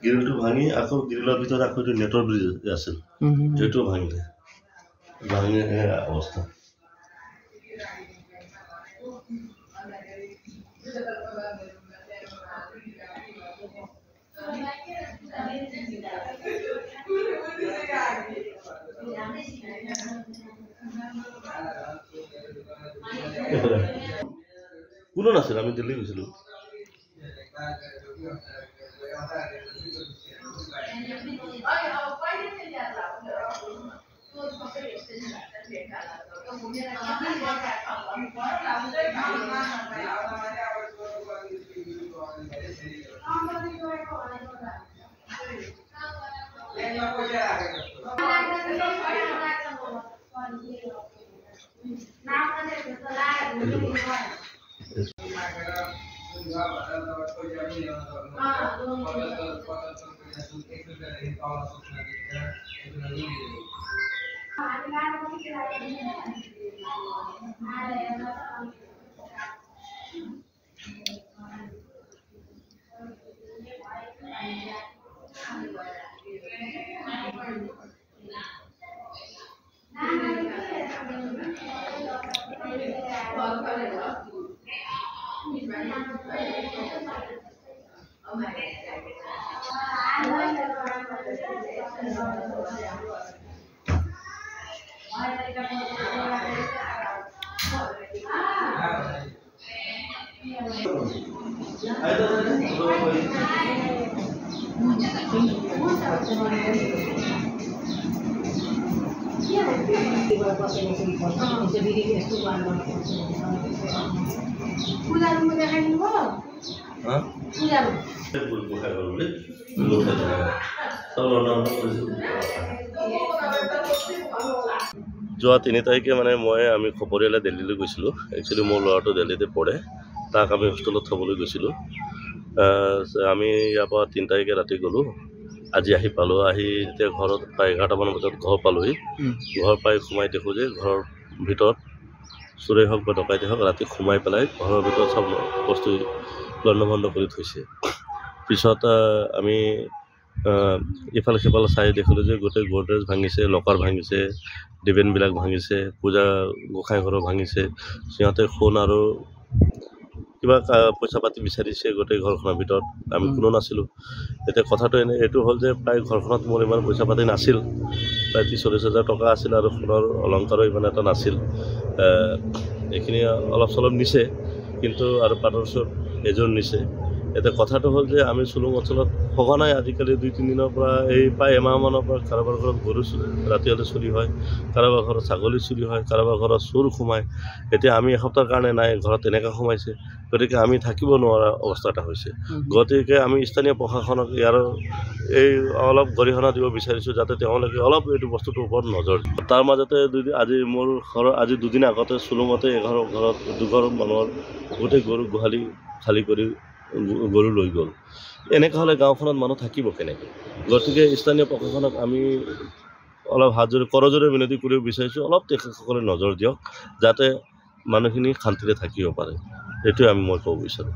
গ্ৰিলটো ভাঙি আকৌ গ্ৰিলৰ ভিতৰত আকৌ নেটৰ ব্ৰিজ আছিল সেইটো ভাঙিলে ভাঙি অৱস্থা কোনো নাছিল আমি দিল্লী গৈছিলো যোৱা 3 তাৰিখে মানে আমি খবৰিয়ালে দিল্লীলৈ গৈছিলোঁ একচুৱেলি মোৰ ল'ৰাটো দিল্লীতে পঢ়ে তাক আমি হোষ্টেলত থ'বলৈ গৈছিলোঁ আমি ইয়াৰ পৰা 3 তাৰিখে ৰাতি গ'লোঁ আজি আহি পালোঁ আহি এতিয়া ঘৰত প্ৰায় 11টামান বজাত ঘৰ পালোহি ঘৰ পাই সোমাই দেখোঁ যে ঘৰৰ ভিতৰত চোৰেই হওক বা ডকাইতে হওক ৰাতি সোমাই পেলাই ঘৰৰ ভিতৰত চব বস্তু লণ্ডভণ্ড কৰি থৈছে পিছত আমি ইফালে সিফালে চাই দেখিলোঁ যে গোটেই গডৰেজ ভাঙিছে লকাৰ ভাঙিছে ডিবেনবিলাক ভাঙিছে পূজা গোঁসাই ঘৰো ভাঙিছে সিহঁতে সোণ আৰু কিবা পইচা পাতি বিচাৰিছে গোটেই ঘৰখনৰ ভিতৰত আমি কোনো নাছিলোঁ এতিয়া কথাটো এইটো হ'ল যে প্ৰায় ঘৰখনত মোৰ ইমান পইচা পাতি নাছিল প্ৰায় 30-40 হাজাৰ টকা আছিল আৰু সোণৰ অলংকাৰো ইমান এটা নাছিল এইখিনি অলপ চলপ নিছে কিন্তু আৰু পাটৰচোৰ এজন নিছে এতিয়া কথাটো হ'ল যে আমি চুলুং অঞ্চলত সঘনাই আজিকালি 2-3 দিনৰ পৰা এই প্ৰায় এমাহমানৰ পৰা কাৰোবাৰ ঘৰত গৰু ৰাতি হ'লে চুৰি হয় কাৰোবাৰ ঘৰত ছাগলী চুৰি হয় কাৰোবাৰ ঘৰত চোৰ সোমায় এতিয়া আমি এসপ্তাহৰ কাৰণে নাই ঘৰত তেনেকৈ সোমাইছে গতিকে আমি থাকিব নোৱাৰা অৱস্থা এটা হৈছে গতিকে আমি স্থানীয় প্ৰশাসনক ইয়াৰ এই অলপ গৰিহণা দিব বিচাৰিছোঁ যাতে তেওঁলোকে অলপ এইটো বস্তুটোৰ ওপৰত নজৰ দিয়ে তাৰ মাজতে আজি মোৰ ঘৰৰ আজি 2 দিন আগতে চুলুঙতে এঘৰৰ ঘৰত দুঘৰ মানুহৰ গোটেই গৰু গোহালি খালী কৰি গৰু লৈ গ'ল এনেকৈ হ'লে গাঁওখনত মানুহ থাকিব কেনেকৈ গতিকে স্থানীয় প্ৰশাসনক আমি অলপ হাতজোৰি কৰজোৰে বিনতি কৰিব বিচাৰিছোঁ অলপ তেখেতসকলে নজৰ দিয়ক যাতে মানুহখিনি শান্তিৰে থাকিব পাৰে এইটোৱে মই ক'ব বিচাৰোঁ